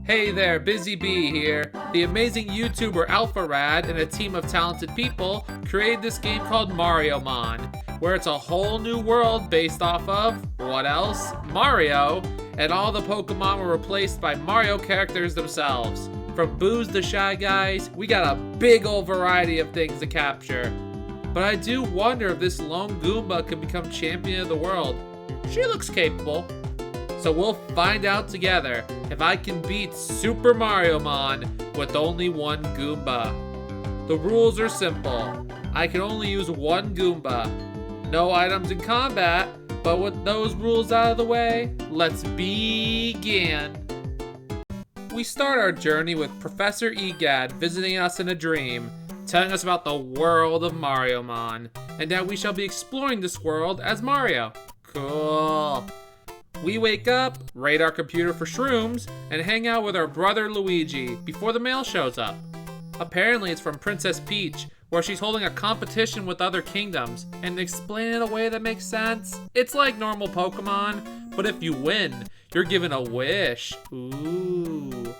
Hey there, Busy Bee here. The amazing YouTuber Alpharad and a team of talented people created this game called Mariomon, where it's a whole new world based off of, what else? Mario, and all the Pokemon were replaced by Mario characters themselves. From Boos to Shy Guys, we got a big old variety of things to capture. But I do wonder if this lone Goomba could become champion of the world. She looks capable. So we'll find out together if I can beat Super Mariomon with only one Goomba. The rules are simple. I can only use one Goomba. No items in combat, but with those rules out of the way, let's begin. We start our journey with Professor Egad visiting us in a dream, telling us about the world of Mariomon, and that we shall be exploring this world as Mario. Cool. We wake up, raid our computer for shrooms, and hang out with our brother Luigi before the mail shows up. Apparently it's from Princess Peach, where she's holding a competition with other kingdoms, and explain it in a way that makes sense. It's like normal Pokemon, but if you win, you're given a wish. Ooh.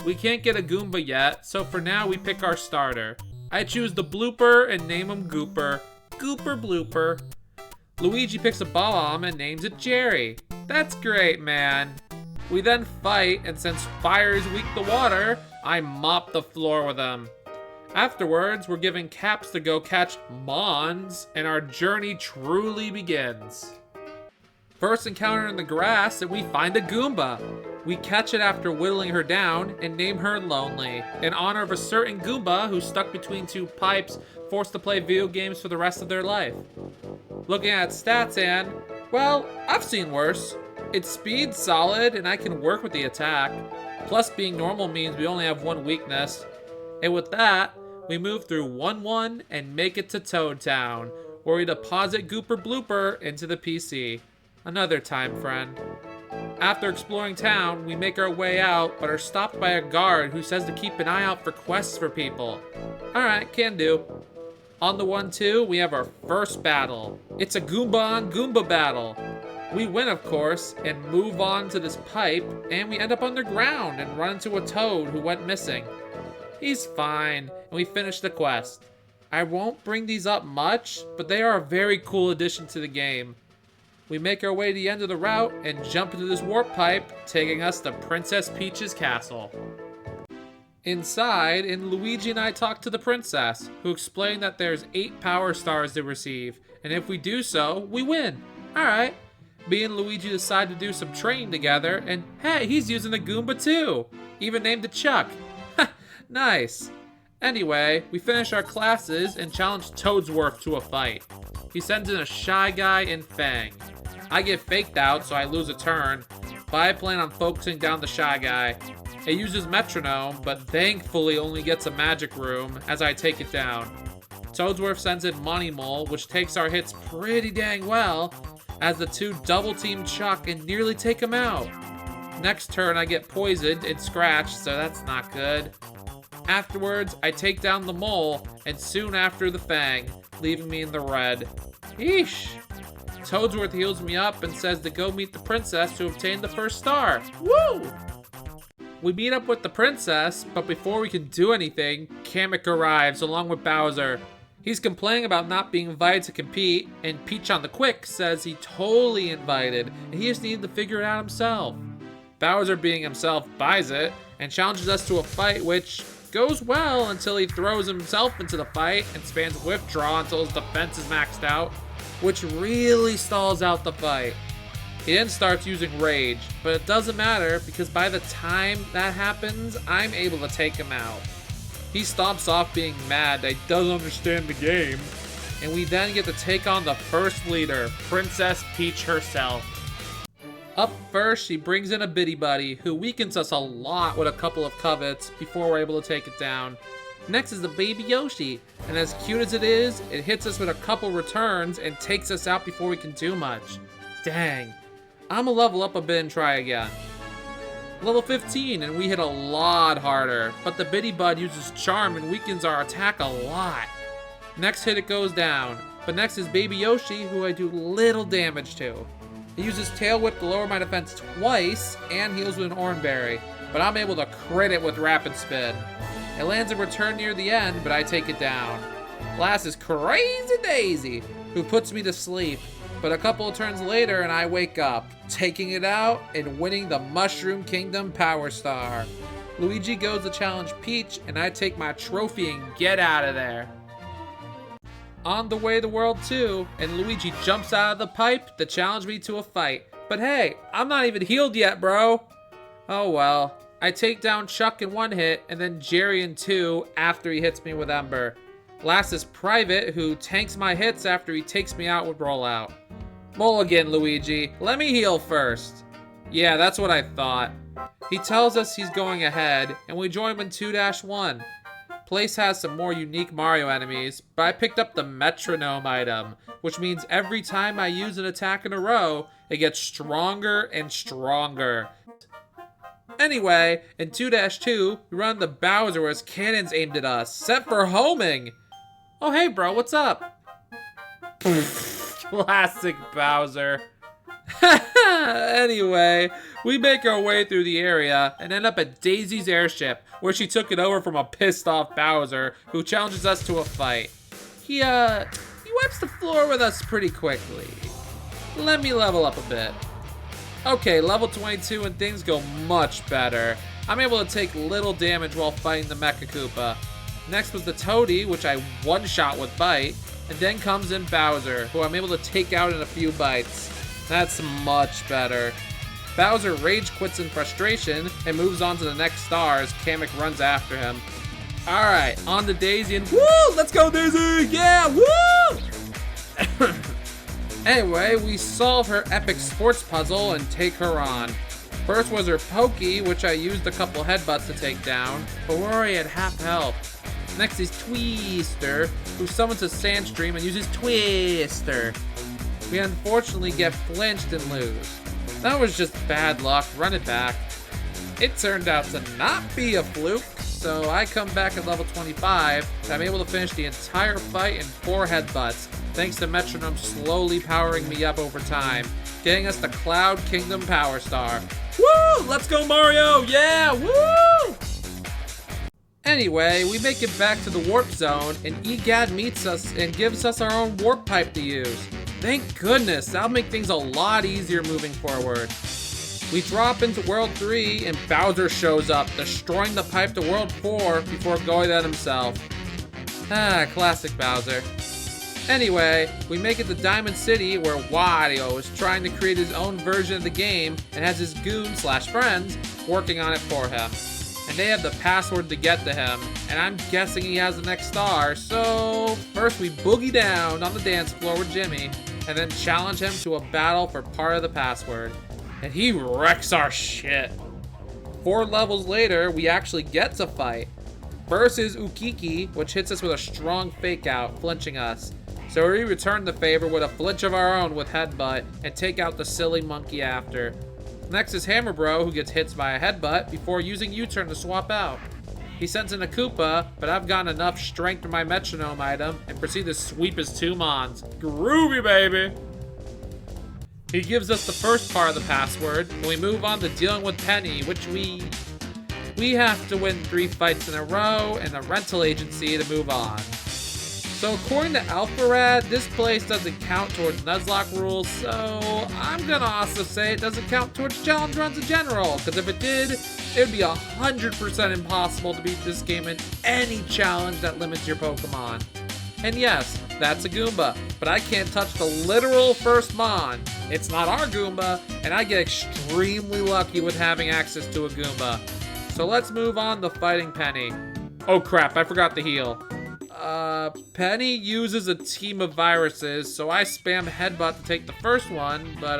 We can't get a Goomba yet, so for now we pick our starter. I choose the Blooper and name him Gooper. Gooper Blooper. Luigi picks a bomb and names it Jerry. That's great, man. We then fight, and since fire is weak to water, I mop the floor with them. Afterwards, we're given caps to go catch Mons, and our journey truly begins. First encounter in the grass, and we find a Goomba. We catch it after whittling her down and name her Lonely, in honor of a certain Goomba who's stuck between two pipes, forced to play video games for the rest of their life. Looking at stats, and, well, I've seen worse. Its speed's solid, and I can work with the attack. Plus, being normal means we only have one weakness. And with that, we move through 1-1 and make it to Toad Town, where we deposit Gooper Blooper into the PC. Another time, friend. After exploring town, we make our way out, but are stopped by a guard who says to keep an eye out for quests for people. Alright, can do. On the 1-2, we have our first battle. It's a Goomba on Goomba battle. We win, of course, and move on to this pipe, and we end up underground and run into a Toad who went missing. He's fine, and we finish the quest. I won't bring these up much, but they are a very cool addition to the game. We make our way to the end of the route and jump into this warp pipe, taking us to Princess Peach's castle. Inside, Luigi and I talk to the princess, who explained that there's 8 power stars to receive, and if we do so, we win. Alright. Me and Luigi decide to do some training together, and hey, he's using the Goomba too! Even named it Chuck. Nice. Anyway, we finish our classes and challenge Toadsworth to a fight. He sends in a Shy Guy and Fang. I get faked out, so I lose a turn, but I plan on focusing down the Shy Guy. It uses Metronome, but thankfully only gets a magic room as I take it down. Toadsworth sends in Mariomon, which takes our hits pretty dang well, as the two double-team Chuck and nearly take him out. Next turn I get poisoned and scratched, so that's not good. Afterwards, I take down the Mole, and soon after the Fang, leaving me in the red. Eesh! Toadsworth heals me up and says to go meet the princess to obtain the first star. Woo! We meet up with the princess, but before we can do anything, Kamek arrives along with Bowser. He's complaining about not being invited to compete, and Peach on the Quick says he totally invited, and he just needed to figure it out himself. Bowser, being himself, buys it, and challenges us to a fight which goes well until he throws himself into the fight and spams withdraw until his defense is maxed out, which really stalls out the fight. He then starts using Rage, but it doesn't matter because by the time that happens, I'm able to take him out. He stomps off being mad that he doesn't understand the game, and we then get to take on the first leader, Princess Peach herself. Up first, she brings in a Biddy Buddy, who weakens us a lot with a couple of covets before we're able to take it down. Next is the baby Yoshi, and as cute as it is, it hits us with a couple returns and takes us out before we can do much. Dang. I'ma level up a bit and try again. Level 15, and we hit a lot harder, but the Biddy Bud uses Charm and weakens our attack a lot. Next hit it goes down, but next is Baby Yoshi, who I do little damage to. He uses Tail Whip to lower my defense twice, and heals with an Orange Berry. but I'm able to crit it with Rapid Spin. It lands in return near the end, but I take it down. Last is Crazy Daisy, who puts me to sleep, but a couple of turns later and I wake up, taking it out and winning the Mushroom Kingdom Power Star. Luigi goes to challenge Peach, and I take my trophy and get out of there. On the way to World 2, and Luigi jumps out of the pipe to challenge me to a fight. But hey, I'm not even healed yet, bro. Oh well. I take down Chuck in one hit, and then Jerry in two after he hits me with Ember. Last is Private, who tanks my hits after he takes me out with Rollout. Mulligan, Luigi. Let me heal first. Yeah, that's what I thought. He tells us he's going ahead, and we join him in 2-1. Place has some more unique Mario enemies, but I picked up the Metronome item, which means every time I use an attack in a row, it gets stronger and stronger. Anyway, in 2-2, we run the Bowser with cannons aimed at us, set for homing. Oh hey bro, what's up? Classic Bowser. Anyway, we make our way through the area and end up at Daisy's airship, where she took it over from a pissed off Bowser, who challenges us to a fight. He wipes the floor with us pretty quickly. Let me level up a bit. Okay, level 22 and things go much better. I'm able to take little damage while fighting the Mecha Koopa. Next was the Toadie, which I one-shot with Bite, and then comes in Bowser, who I'm able to take out in a few bites. That's much better. Bowser rage quits in frustration and moves on to the next star as Kamek runs after him. Alright, on to Daisy and woo! Let's go Daisy! Yeah, woo! Anyway, we solve her epic sports puzzle and take her on. First was her Pokey, which I used a couple headbutts to take down, but we're already at half health. Next is Twister, who summons a Sandstream and uses Twister. We unfortunately get flinched and lose. That was just bad luck, run it back. It turned out to not be a fluke, so I come back at level 25, and I'm able to finish the entire fight in 4 headbutts, thanks to Metronome slowly powering me up over time, getting us the Cloud Kingdom Power Star. Woo! Let's go Mario! Yeah! Woo! Anyway, we make it back to the Warp Zone, and EGAD meets us and gives us our own Warp Pipe to use. Thank goodness, that'll make things a lot easier moving forward. We drop into World 3 and Bowser shows up, destroying the pipe to World 4 before going at himself. Ah, classic Bowser. Anyway, we make it to Diamond City where Wario is trying to create his own version of the game and has his goon/friends working on it for him. And they have the password to get to him, and I'm guessing he has the next star, so first we boogie down on the dance floor with Jimmy, and then challenge him to a battle for part of the password. And he wrecks our shit. 4 levels later, we actually get to fight. First is Ukiki, which hits us with a strong fake out, flinching us. So we return the favor with a flinch of our own with Headbutt, and take out the silly monkey after. Next is Hammer Bro, who gets hit by a headbutt before using U-turn to swap out. He sends in a Koopa, but I've gotten enough strength with my Metronome item and proceed to sweep his 2 Mons. Groovy, baby! He gives us the first part of the password, and we move on to dealing with Penny, which we have to win 3 fights in a row and a rental agency to move on. So according to Alpharad, this place doesn't count towards Nuzlocke rules, so I'm gonna also say it doesn't count towards challenge runs in general, because if it did, it would be 100% impossible to beat this game in any challenge that limits your Pokemon. And yes, that's a Goomba, but I can't touch the literal first Mon. It's not our Goomba, and I get extremely lucky with having access to a Goomba. So let's move on to fighting Penny. Oh crap, I forgot to heal. Penny uses a team of viruses, so I spam Headbutt to take the first one, but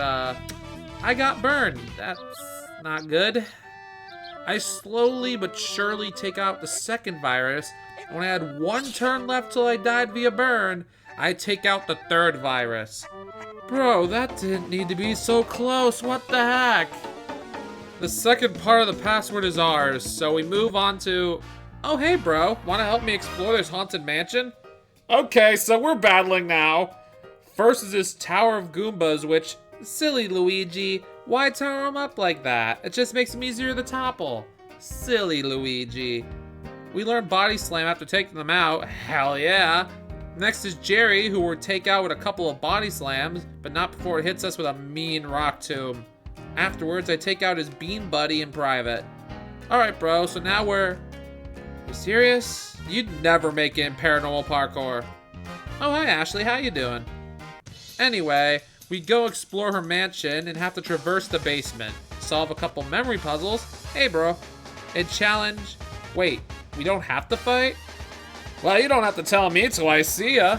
I got burned. That's not good. I slowly but surely take out the second virus, and when I had 1 turn left till I died via burn, I take out the 3rd virus. Bro, that didn't need to be so close, what the heck? The second part of the password is ours, so we move on to... Oh hey bro, wanna help me explore this haunted mansion? Okay, so we're battling now. First is this Tower of Goombas, which, silly Luigi, why tower them up like that? It just makes them easier to topple. Silly Luigi. We learn Body Slam after taking them out. Hell yeah. Next is Jerry, who will take out with a couple of Body Slams, but not before it hits us with a mean rock tomb. Afterwards, I take out his Bean Buddy in private. Alright, bro, so now we're... You serious? You'd never make it in paranormal parkour. Oh, hi, Ashley. How you doing? Anyway, we go explore her mansion and have to traverse the basement, solve a couple memory puzzles. Hey, bro. And challenge... Wait, we don't have to fight? Well, you don't have to tell me till I see ya.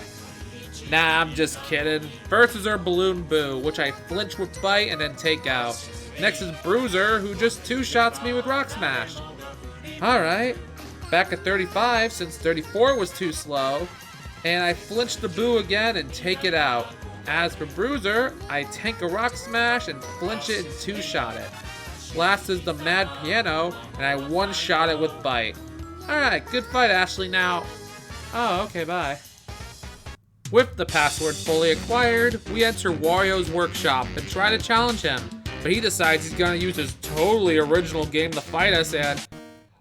Nah, I'm just kidding. First is our Balloon Boo, which I flinch with Bite and then take out. Next is Bruiser, who just two-shots me with Rock Smash. Alright. Back at 35, since 34 was too slow. And I flinch the Boo again and take it out. As for Bruiser, I tank a Rock Smash and flinch it and two-shot it. Last is the Mad Piano, and I one-shot it with Bite. Alright, good fight, Ashley. Now... Oh, okay, bye. With the password fully acquired, we enter Wario's workshop and try to challenge him. But he decides he's gonna use his totally original game to fight us and...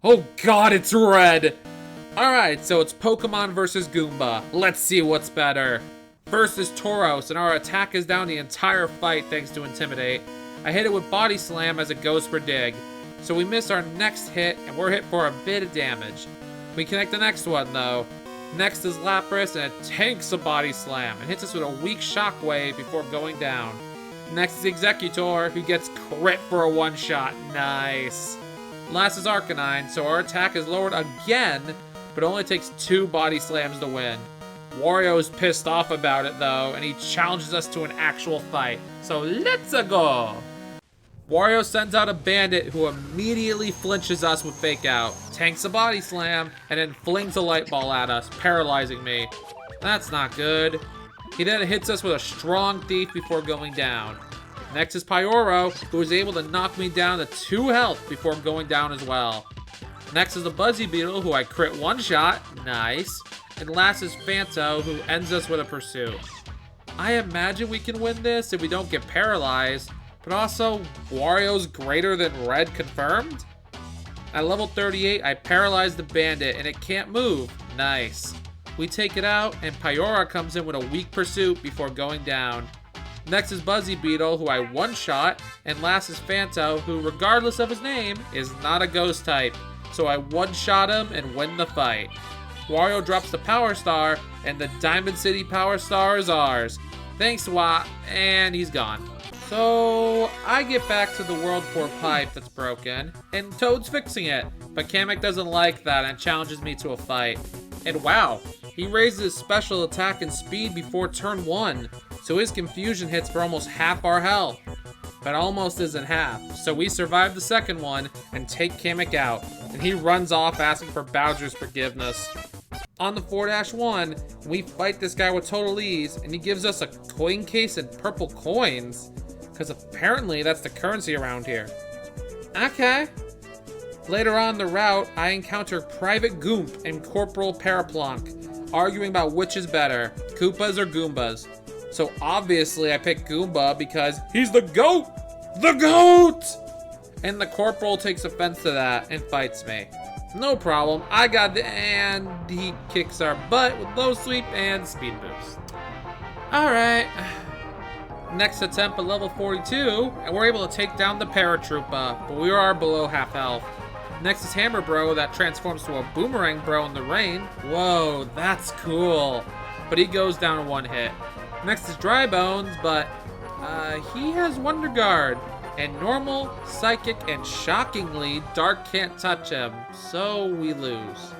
Oh god, it's red! Alright, so it's Pokemon versus Goomba. Let's see what's better. First is Tauros, and our attack is down the entire fight thanks to Intimidate. I hit it with Body Slam as it goes for Dig. So we miss our next hit, and we're hit for a bit of damage. We connect the next one, though. Next is Lapras, and it tanks a Body Slam and hits us with a weak Shockwave before going down. Next is Executor, who gets crit for a one-shot. Nice. Last is Arcanine, so our attack is lowered again, but only takes 2 Body Slams to win. Wario's pissed off about it, though, and he challenges us to an actual fight. So let's go! Wario sends out a bandit who immediately flinches us with Fake Out, tanks a Body Slam, and then flings a light ball at us, paralyzing me. That's not good. He then hits us with a strong Thief before going down. Next is Pyoro, who is able to knock me down to 2 health before going down as well. Next is the Buzzy Beetle, who I crit one-shot. Nice. And last is Phanto, who ends us with a Pursuit. I imagine we can win this if we don't get paralyzed, but also, Wario's greater than red confirmed? At level 38, I paralyze the bandit and it can't move. Nice. We take it out, and Pyora comes in with a weak Pursuit before going down. Next is Buzzy Beetle, who I one-shot, and last is Phanto, who, regardless of his name, is not a ghost type. So I one-shot him and win the fight. Wario drops the Power Star, and the Diamond City Power Star is ours. Thanks, Wa, and he's gone. So, I get back to the World 4 pipe that's broken, and Toad's fixing it. But Kamek doesn't like that and challenges me to a fight. And wow, he raises his special attack and speed before turn 1, so his confusion hits for almost half our health. But almost isn't half, so we survive the second one and take Kamek out, and he runs off asking for Bowser's forgiveness. On the 4-1, we fight this guy with total ease, and he gives us a coin case and purple coins. Because apparently that's the currency around here. Okay. Later on the route, I encounter Private Goomp and Corporal Paraplonk, arguing about which is better, Koopas or Goombas. So obviously I pick Goomba because he's the GOAT! The GOAT! And the Corporal takes offense to that and fights me. No problem, I got the... and he kicks our butt with low sweep and speed boost. Alright. Next attempt at level 42, and we're able to take down the Paratroopa, but we are below half health. Next is Hammer Bro that transforms to a Boomerang Bro in the rain. Whoa, that's cool. But he goes down in 1 hit. Next is Dry Bones, but he has Wonder Guard. And normal, psychic, and shockingly, Dark can't touch him, so we lose.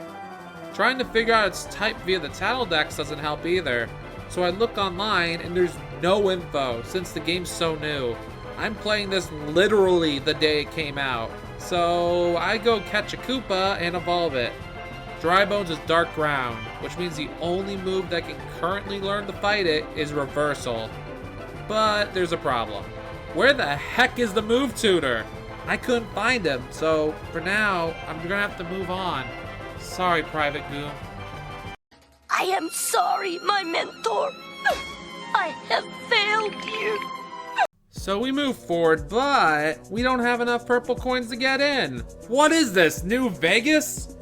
Trying to figure out its type via the Tattle Dex doesn't help either. So I look online and there's no info since the game's so new. I'm playing this literally the day it came out. So I go catch a Koopa and evolve it. Dry Bones is Dark Ground, which means the only move that can currently learn to fight it is Reversal. But there's a problem. Where the heck is the move tutor? I couldn't find him, so for now, I'm gonna have to move on. Sorry, Private Goom. I am sorry, my mentor. I have failed you. So we move forward, but we don't have enough purple coins to get in. What is this, New Vegas?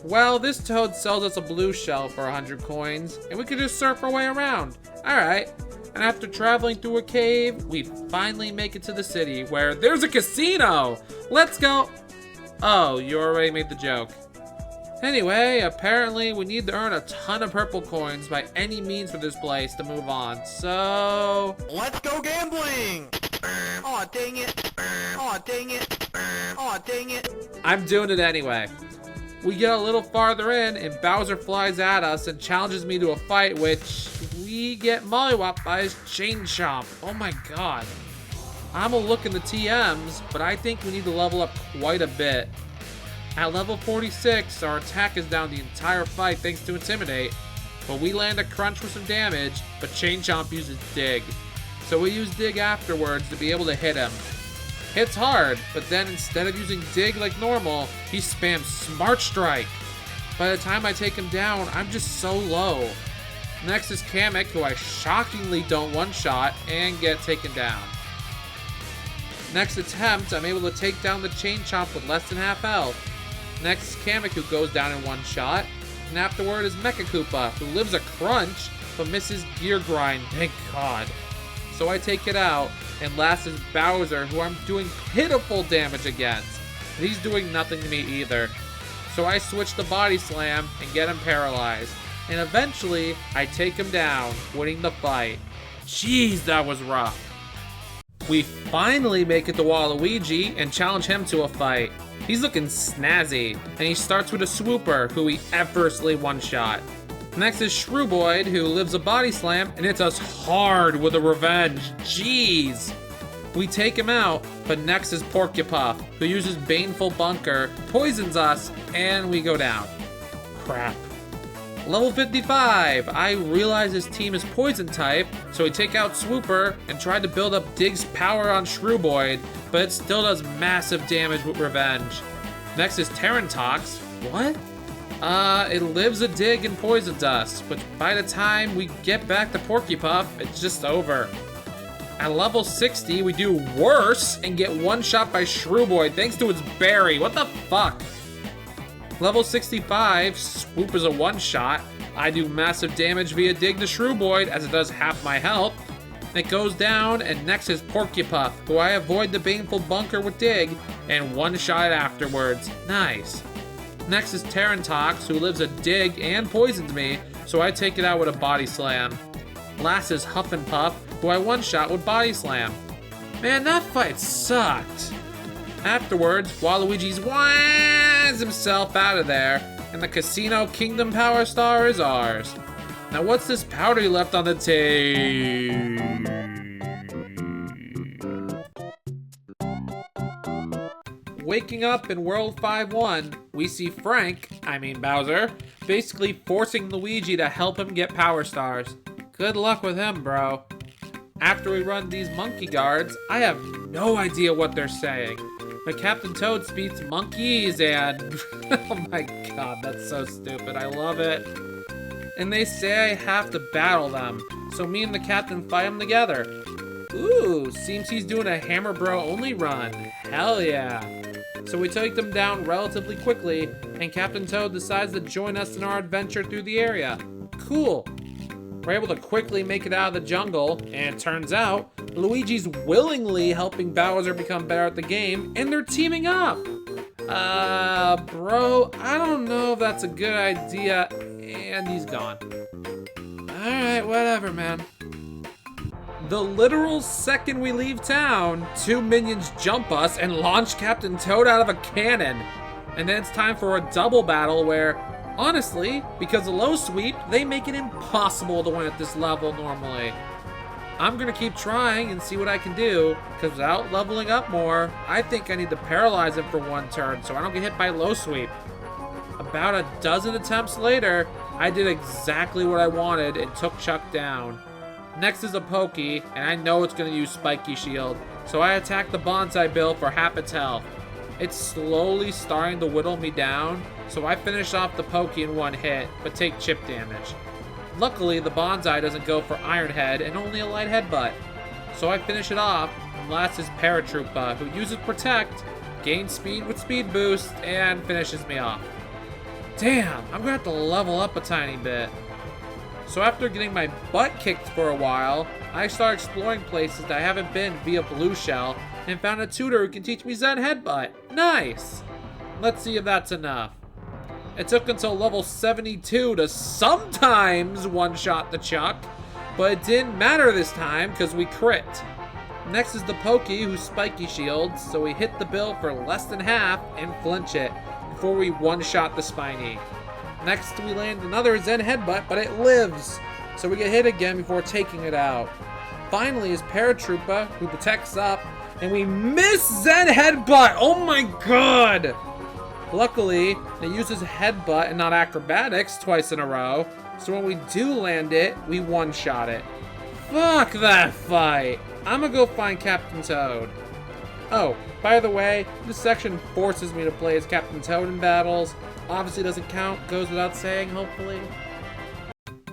Well, this toad sells us a blue shell for 100 coins, and we could just surf our way around. Alright, and after traveling through a cave, we finally make it to the city where there's a casino! Let's go! Oh, you already made the joke. Anyway, apparently we need to earn a ton of purple coins by any means for this place to move on, so... Let's go gambling! Aw, dang it! Aw, dang it! Aw, dang it! I'm doing it anyway. We get a little farther in, and Bowser flies at us and challenges me to a fight, which we get mollywopped by his chain chomp. Oh my god. I'm gonna look in the TMs, but I think we need to level up quite a bit. At level 46, our attack is down the entire fight thanks to Intimidate, but we land a crunch with some damage, but Chain Chomp uses Dig. So we use Dig afterwards to be able to hit him. Hits hard, but then instead of using Dig like normal, he spams Smart Strike. By the time I take him down, I'm just so low. Next is Kamek, who I shockingly don't one-shot and get taken down. Next attempt, I'm able to take down the Chain Chomp with less than half health. Next is Kamek, who goes down in one shot. And afterward is Mecha Koopa, who lives a crunch, but misses Gear Grind, thank god. So I take it out, and last is Bowser, who I'm doing pitiful damage against. And he's doing nothing to me either. So I switch to Body Slam and get him paralyzed. And eventually, I take him down, winning the fight. Jeez, that was rough. We finally make it to Waluigi and challenge him to a fight. He's looking snazzy, and he starts with a Swooper, who he effortlessly one-shot. Next is Shrewboyd, who lives a Body Slam and hits us hard with a Revenge. Jeez. We take him out, but next is Porcupuff, who uses Baneful Bunker, poisons us, and we go down. Crap. Level 55, I realize his team is Poison type, so we take out Swooper and try to build up Dig's power on Shrewboyd, but it still does massive damage with Revenge. Next is Terrantox. What? It lives a Dig and poisons us, but by the time we get back to Porcupuff, it's just over. At level 60, we do worse and get one shot by Shrewboyd thanks to its berry. What the fuck? Level 65, Swoop is a one-shot. I do massive damage via Dig to Shrewboyd as it does half my health. It goes down, and next is Porcupuff, who I avoid the Baneful Bunker with Dig and one-shot afterwards. Nice. Next is Terrantox, who lives a Dig and poisons me, so I take it out with a Body Slam. Last is Huff and Puff, who I one-shot with Body Slam. Man, that fight sucked. Afterwards, Waluigi's winds himself out of there, and the Casino Kingdom Power Star is ours. Now what's this powder you left on the tape? Waking up in World 5-1, we see Bowser, basically forcing Luigi to help him get Power Stars. Good luck with him, bro. After we run these monkey guards, I have no idea what they're saying. But Captain Toad speaks monkeys and... oh my god, that's so stupid. I love it. And they say I have to battle them, so me and the captain fight them together. Ooh, seems he's doing a Hammer Bro only run. Hell yeah. So we take them down relatively quickly, and Captain Toad decides to join us in our adventure through the area. Cool. We're able to quickly make it out of the jungle, and it turns out Luigi's willingly helping Bowser become better at the game, and they're teaming up. Bro, I don't know if that's a good idea, and he's gone. Alright, whatever, man. The literal second we leave town, two minions jump us and launch Captain Toad out of a cannon. And then it's time for a double battle where, honestly, because of low sweep, they make it impossible to win at this level normally. I'm gonna keep trying and see what I can do, because without leveling up more, I think I need to paralyze him for one turn so I don't get hit by low sweep. About a dozen attempts later, I did exactly what I wanted and took Chuck down. Next is a Pokey, and I know it's gonna use Spiky Shield, so I attack the Bonsai Bill for half its health. It's slowly starting to whittle me down, so I finish off the Pokey in one hit, but take chip damage. Luckily, the Bonsai doesn't go for Iron Head and only a light headbutt. So I finish it off, and last is Paratroopa, who uses Protect, gains speed with Speed Boost, and finishes me off. Damn, I'm gonna have to level up a tiny bit. So after getting my butt kicked for a while, I start exploring places that I haven't been via Blue Shell, and found a tutor who can teach me Zen Headbutt. Nice! Let's see if that's enough. It took until level 72 to sometimes one-shot the Chuck, but it didn't matter this time because we crit. Next is the Pokey, who's spiky shields, so we hit the bill for less than half and flinch it before we one-shot the Spiny. Next we land another Zen Headbutt, but it lives, so we get hit again before taking it out. Finally is Paratroopa, who protects up, and we miss Zen Headbutt! Oh my god! Luckily, it uses Headbutt and not Acrobatics twice in a row, so when we do land it, we one-shot it. Fuck that fight! I'm gonna go find Captain Toad. Oh, by the way, this section forces me to play as Captain Toad in battles. Obviously doesn't count, goes without saying, hopefully.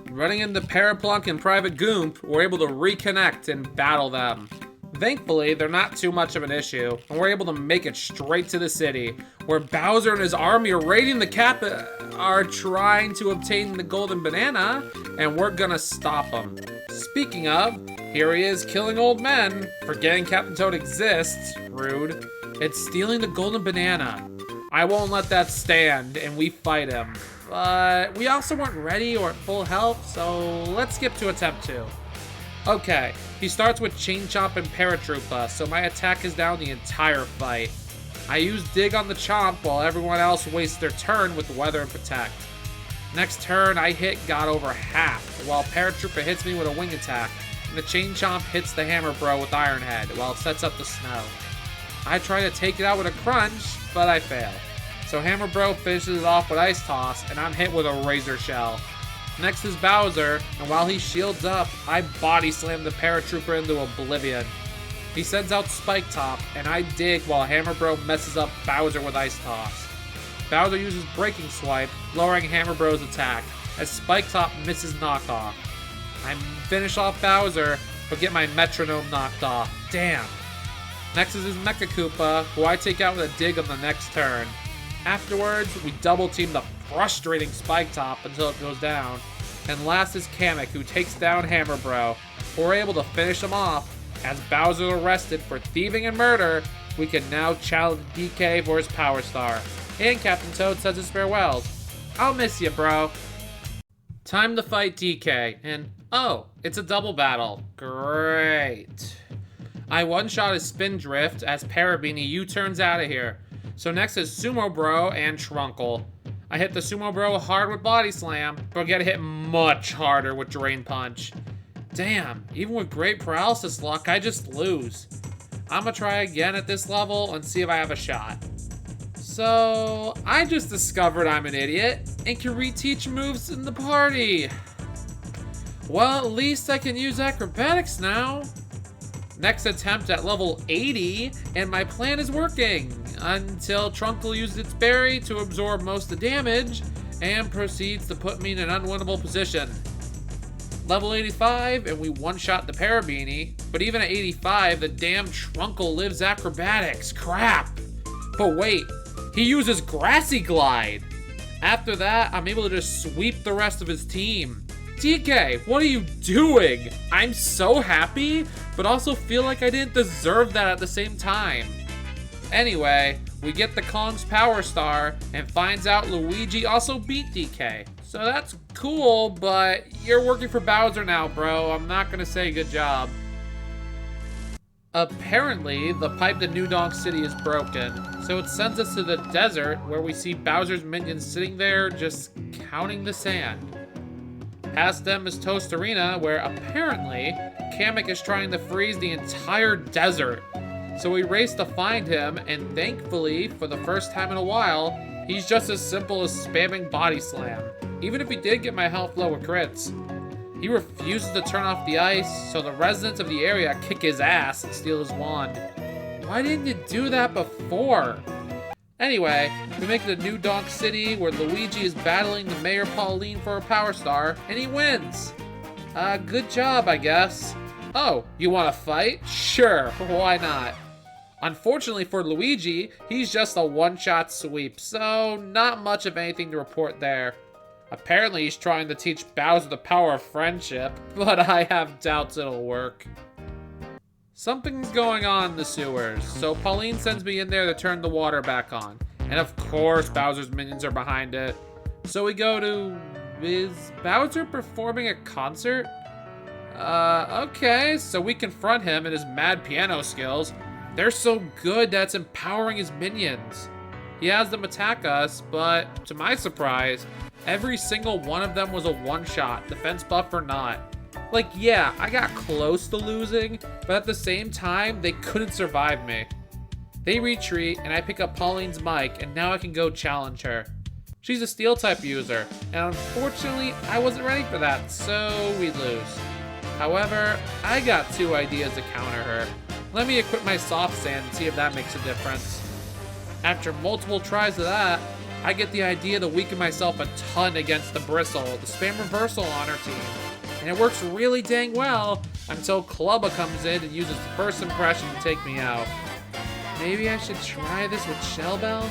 Running into Paraplunk and Private Goomp, we're able to reconnect and battle them. Thankfully, they're not too much of an issue, and we're able to make it straight to the city, where Bowser and his army are raiding the are trying to obtain the golden banana, and we're gonna stop them. Speaking of, here he is killing old men, forgetting Captain Toad exists. Rude. It's stealing the golden banana. I won't let that stand, and we fight him. But we also weren't ready or at full health, so let's skip to attempt 2. Okay, he starts with Chain Chomp and Paratroopa, so my attack is down the entire fight. I use Dig on the Chomp while everyone else wastes their turn with Weather and Protect. Next turn, I hit God over half, while Paratroopa hits me with a wing attack, and the Chain Chomp hits the Hammer Bro with Iron Head while it sets up the snow. I try to take it out with a Crunch, but I fail. So Hammer Bro finishes it off with Ice Toss, and I'm hit with a Razor Shell. Next is Bowser, and while he shields up, I body slam the Paratrooper into oblivion. He sends out Spike Top, and I dig while Hammer Bro messes up Bowser with Ice Toss. Bowser uses Breaking Swipe, lowering Hammer Bro's attack, as Spike Top misses knockoff. I finish off Bowser, but get my Metronome knocked off. Damn. Next is his Mecha Koopa, who I take out with a dig on the next turn. Afterwards, we double team the frustrating Spike Top until it goes down. And last is Kamek, who takes down Hammer Bro. We're able to finish him off. As Bowser is arrested for thieving and murder, we can now challenge DK for his Power Star. And Captain Toad says his farewells. I'll miss you, bro. Time to fight DK, and oh, it's a double battle. Great. I one-shot his Spin Drift as Parabini U-turns out of here. So next is Sumo Bro and Trunkle. I hit the Sumo Bro hard with Body Slam, but get hit much harder with Drain Punch. Damn, even with great paralysis luck, I just lose. I'm gonna try again at this level and see if I have a shot. So, I just discovered I'm an idiot and can reteach moves in the party. Well, at least I can use acrobatics now. Next attempt at level 80, and my plan is working until Trunkle uses its berry to absorb most of the damage and proceeds to put me in an unwinnable position. Level 85, and we one-shot the Parabini, but even at 85, the damn Trunkle lives acrobatics. Crap! But wait, he uses Grassy Glide. After that, I'm able to just sweep the rest of his team. DK, what are you doing? I'm so happy, but also feel like I didn't deserve that at the same time. Anyway, we get the Kong's Power Star and finds out Luigi also beat DK. So that's cool, but you're working for Bowser now, bro. I'm not gonna say good job. Apparently, the pipe to New Donk City is broken, so it sends us to the desert where we see Bowser's minions sitting there just counting the sand. Past them is Toast Arena, where apparently Kamek is trying to freeze the entire desert. So we race to find him, and thankfully, for the first time in a while, he's just as simple as spamming Body Slam, even if he did get my health low with crits. He refuses to turn off the ice, so the residents of the area kick his ass and steal his wand. Why didn't you do that before? Anyway, we make it to New Donk City, where Luigi is battling the Mayor Pauline for a Power Star, and he wins. Good job, I guess. Oh, you want to fight? Sure, why not? Unfortunately for Luigi, he's just a one-shot sweep, so not much of anything to report there. Apparently he's trying to teach Bowser the power of friendship, but I have doubts it'll work. Something's going on in the sewers, so Pauline sends me in there to turn the water back on. And of course Bowser's minions are behind it. So we go to... Is Bowser performing a concert? Okay, so we confront him and his mad piano skills. They're so good that it's empowering his minions. He has them attack us, but to my surprise, every single one of them was a one-shot, defense buff or not. Like, yeah, I got close to losing, but at the same time, they couldn't survive me. They retreat, and I pick up Pauline's mic, and now I can go challenge her. She's a steel-type user, and unfortunately, I wasn't ready for that, so we lose. However, I got 2 ideas to counter her. Let me equip my soft sand and see if that makes a difference. After multiple tries of that, I get the idea to weaken myself a ton against the Bristle, the spam reversal on her team. And it works really dang well until Clubba comes in and uses first impression to take me out. Maybe I should try this with Shell Bell?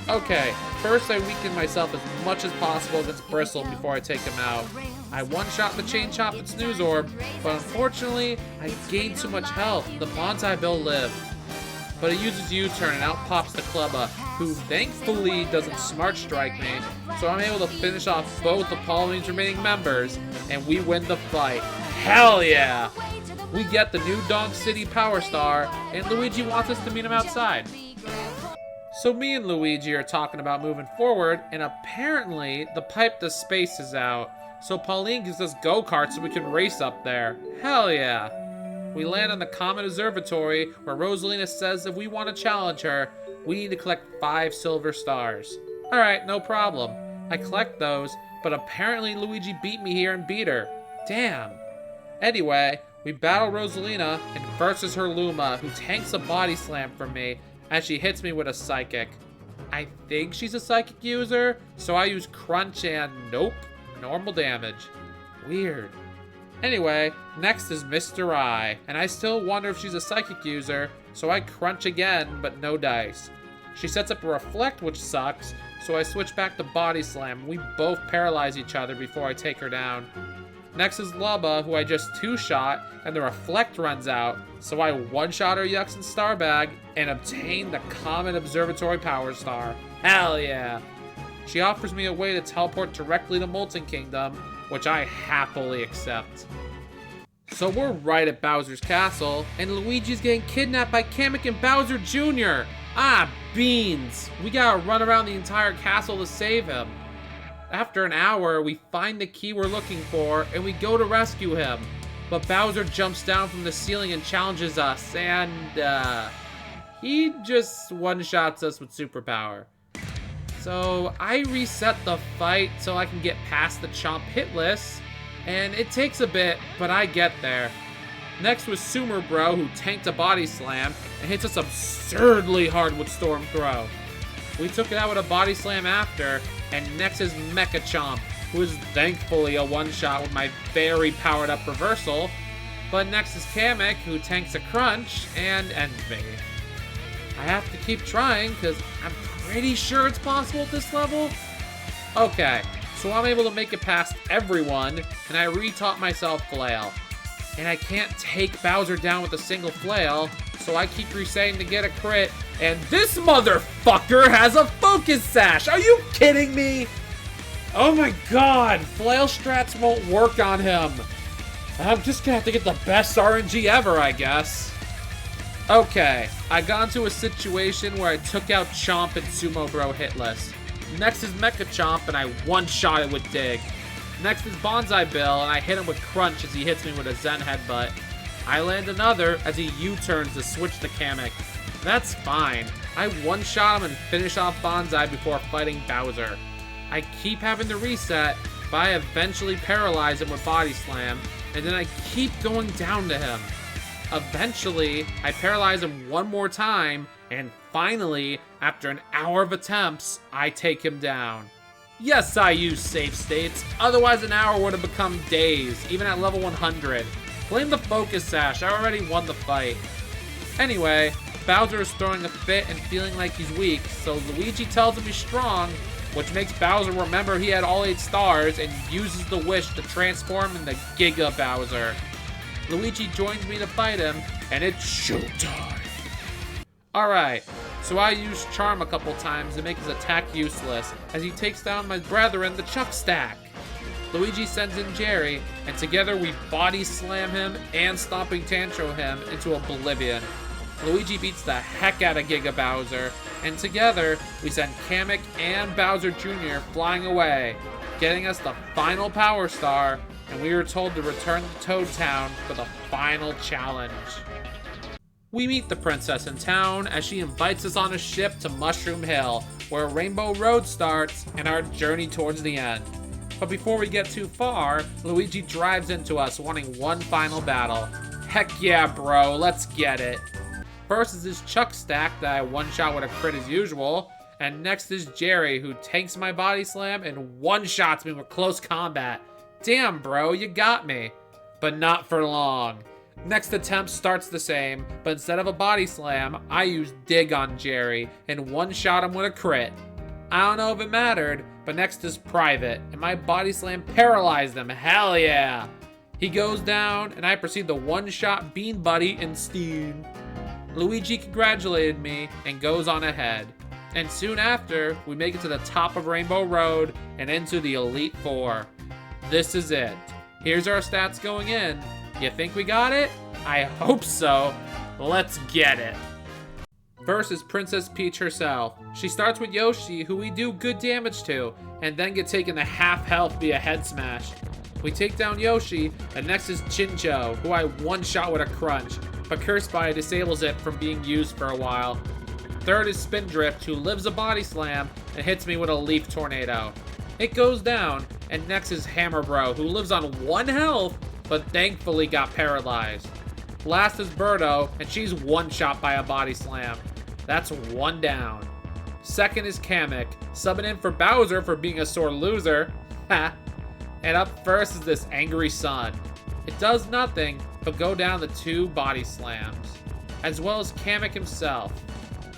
Okay, first I weaken myself as much as possible against Bristle before I take him out. I one-shot the Chain Chomp and Snooze Orb, but unfortunately, I gained too much health and the Bonsai Bill lived. But it uses U-turn and out pops the Clubba, who thankfully doesn't Smart Strike me, so I'm able to finish off both of Pauline's remaining members, and we win the fight. Hell yeah! We get the new Donk City Power Star, and Luigi wants us to meet him outside. So me and Luigi are talking about moving forward, and apparently the pipe to space is out, so Pauline gives us go-karts so we can race up there. Hell yeah! We land on the Comet Observatory, where Rosalina says if we want to challenge her, we need to collect 5 silver stars. Alright, no problem. I collect those, but apparently Luigi beat me here and beat her. Damn. Anyway, we battle Rosalina and versus her Luma, who tanks a body slam from me as she hits me with a psychic. I think she's a psychic user, so I use Crunch and nope, normal damage. Weird. Anyway, next is Mr. I, and I still wonder if she's a psychic user, so I crunch again, but no dice. She sets up a Reflect, which sucks, so I switch back to Body Slam. We both paralyze each other before I take her down. Next is Lubba, who I just 2-shot, and the Reflect runs out, so I 1-shot her Yux and Star Bag, and obtain the Comet Observatory Power Star. Hell yeah! She offers me a way to teleport directly to Molten Kingdom, which I happily accept. So we're right at Bowser's castle, and Luigi's getting kidnapped by Kamek and Bowser Jr. Ah, beans! We gotta run around the entire castle to save him. After an hour, we find the key we're looking for, and we go to rescue him. But Bowser jumps down from the ceiling and challenges us, and he just one-shots us with superpower. So I reset the fight so I can get past the Chomp hit list, and it takes a bit, but I get there. Next was Sumer Bro, who tanked a Body Slam and hits us absurdly hard with Storm Throw. We took it out with a Body Slam after, and next is Mecha Chomp, who is thankfully a one-shot with my very powered-up reversal. But next is Kamek, who tanks a Crunch and ends me. I have to keep trying, because I'm pretty sure it's possible at this level. Okay, so I'm able to make it past everyone, and I re-taught myself Flail. And I can't take Bowser down with a single Flail, so I keep resetting to get a crit, and this motherfucker has a Focus Sash! Are you kidding me? Oh my god, Flail strats won't work on him. I'm just gonna have to get the best RNG ever, I guess. Okay, I got into a situation where I took out Chomp and Sumo Bro hitless. Next is Mecha Chomp, and I one-shot it with Dig. Next is Bonsai Bill, and I hit him with Crunch as he hits me with a Zen Headbutt. I land another as he U-turns to switch to Kamek. That's fine. I one-shot him and finish off Bonsai before fighting Bowser. I keep having to reset, but I eventually paralyze him with Body Slam, and then I keep going down to him. Eventually, I paralyze him one more time, and finally, after an hour of attempts, I take him down. Yes, I use save states, otherwise an hour would have become days, even at level 100. Blame the focus sash, I already won the fight. Anyway, Bowser is throwing a fit and feeling like he's weak, so Luigi tells him he's strong, which makes Bowser remember he had all 8 stars and uses the wish to transform into Giga Bowser. Luigi joins me to fight him, and it's showtime. Alright, so I use Charm a couple times to make his attack useless, as he takes down my brethren, the Chuck Stack. Luigi sends in Jerry, and together we body slam him and stomping tantrum him into oblivion. Luigi beats the heck out of Giga Bowser, and together we send Kamek and Bowser Jr. flying away, getting us the final Power Star, and we are told to return to Toad Town for the final challenge. We meet the princess in town as she invites us on a ship to Mushroom Hill, where Rainbow Road starts and our journey towards the end. But before we get too far, Luigi drives into us wanting one final battle. Heck yeah, bro, let's get it. First is this Chuck Stack that I one-shot with a crit as usual, and next is Jerry, who tanks my body slam and one-shots me with close combat. Damn, bro, you got me. But not for long. Next attempt starts the same, but instead of a body slam, I use Dig on Jerry and one-shot him with a crit. I don't know if it mattered, but next is Private, and my body slam paralyzed him. Hell yeah! He goes down, and I proceed to one-shot Bean Buddy instead. Luigi congratulated me and goes on ahead. And soon after, we make it to the top of Rainbow Road and into the Elite Four. This is it. Here's our stats going in. You think we got it? I hope so. Let's get it. First is Princess Peach herself. She starts with Yoshi, who we do good damage to, and then get taken to half health via head smash. We take down Yoshi, and next is Chincho, who I one-shot with a crunch, but Curse Body disables it from being used for a while. Third is Spindrift, who lives a body slam and hits me with a leaf tornado. It goes down, and next is Hammer Bro, who lives on 1 health, but thankfully got paralyzed. Last is Birdo, and she's one-shot by a body slam. That's 1 down. Second is Kamek, subbing in for Bowser for being a sore loser. Ha! And up first is this Angry Sun. It does nothing but go down the 2 body slams, as well as Kamek himself.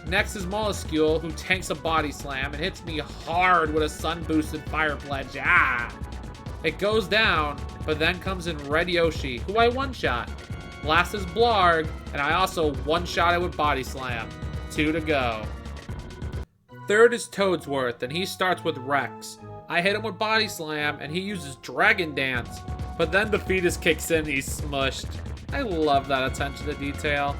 Next is Molluscule, who tanks a body slam and hits me hard with a sun-boosted Fire Pledge. Ah! It goes down, but then comes in Red Yoshi, who I one-shot. Last is Blarg, and I also one-shot it with body slam. 2 to go. Third is Toadsworth, and he starts with Rex. I hit him with body slam, and he uses Dragon Dance. But then the fetus kicks in and he's smushed. I love that attention to detail.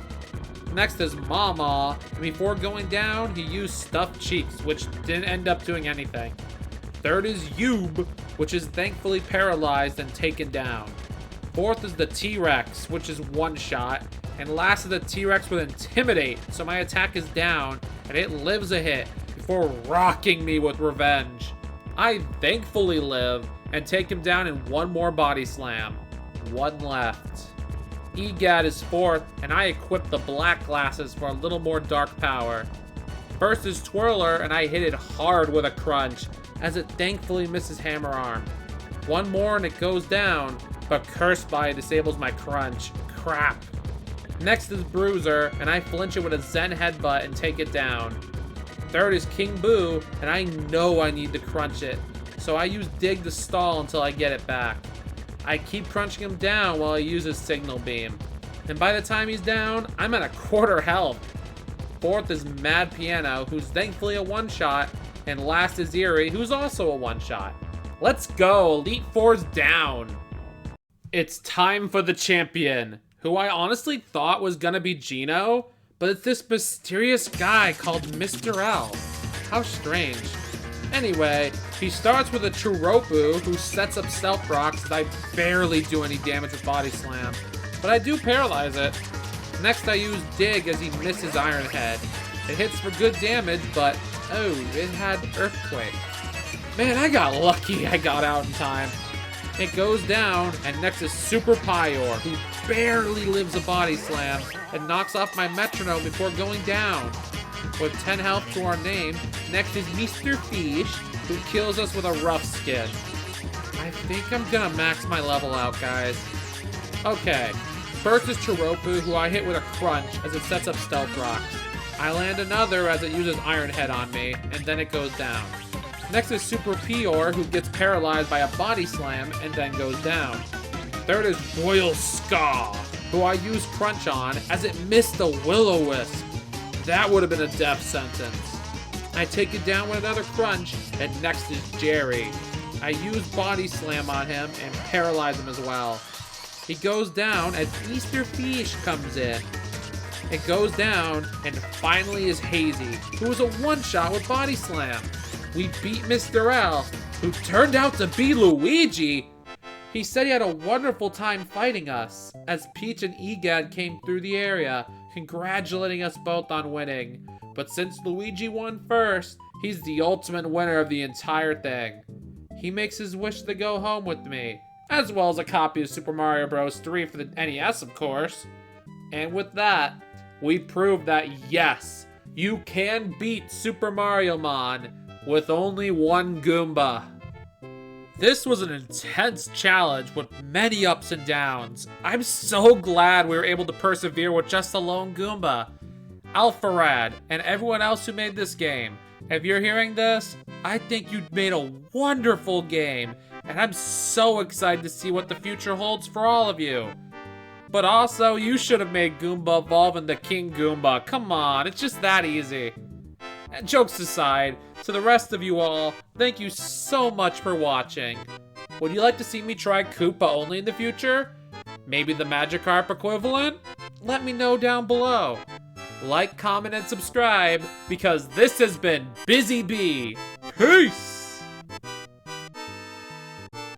Next is Mama, and before going down, he used Stuffed Cheeks, which didn't end up doing anything. Third is Yube, which is thankfully paralyzed and taken down. Fourth is the T-Rex, which is one shot. And last is the T-Rex with Intimidate, so my attack is down, and it lives a hit before rocking me with Revenge. I thankfully live, and take him down in 1 more body slam. 1 left. EGAD is fourth, and I equip the black glasses for a little more dark power. First is Twirler, and I hit it hard with a crunch, as it thankfully misses Hammer Arm. 1 more and it goes down, but Curse Body disables my crunch. Crap. Next is Bruiser, and I flinch it with a Zen Headbutt and take it down. Third is King Boo, and I know I need to crunch it, so I use Dig to stall until I get it back. I keep crunching him down while I use his Signal Beam, and by the time he's down, I'm at a 1/4 health. Fourth is Mad Piano, who's thankfully a one-shot, and last is Eerie, who's also a one-shot. Let's go, Elite Four's down. It's time for the champion, who I honestly thought was gonna be Gino, but it's this mysterious guy called Mr. L. How strange. Anyway, he starts with a Churopu, who sets up Stealth Rocks that I barely do any damage with Body Slam, but I do paralyze it. Next I use Dig as he misses Iron Head. It hits for good damage, but oh, it had Earthquake. Man, I got lucky I got out in time. It goes down, and next is Super Pyore, who barely lives a body slam and knocks off my metronome before going down. With 10 health to our name, next is Mr. Fish, who kills us with a rough skin. I think I'm gonna max my level out, guys. Okay, first is Chiropu, who I hit with a crunch as it sets up stealth rocks. I land another as it uses Iron Head on me, and then it goes down. Next is Super Peor, who gets paralyzed by a body slam and then goes down. Third is Royal Ska, who I use crunch on as it missed a Will-O-Wisp. That would have been a death sentence. I take it down with another crunch, and next is Jerry. I use body slam on him and paralyze him as well. He goes down as Easter Fish comes in. It goes down, and finally is Hazy, who is a one-shot with body slam. We beat Mr. L, who turned out to be Luigi. He said he had a wonderful time fighting us, as Peach and Egad came through the area, congratulating us both on winning. But since Luigi won first, he's the ultimate winner of the entire thing. He makes his wish to go home with me, as well as a copy of Super Mario Bros. 3 for the NES, of course. And with that, we proved that yes, you can beat Super Mariomon with only one Goomba. This was an intense challenge with many ups and downs. I'm so glad we were able to persevere with just a lone Goomba. Alpharad, and everyone else who made this game, if you're hearing this, I think you made a wonderful game, and I'm so excited to see what the future holds for all of you. But also, you should have made Goomba evolve into King Goomba. Come on, it's just that easy. And jokes aside, to the rest of you all, thank you so much for watching. Would you like to see me try Koopa only in the future? Maybe the Magikarp equivalent? Let me know down below. Like, comment, and subscribe, because this has been Busy Bee. Peace!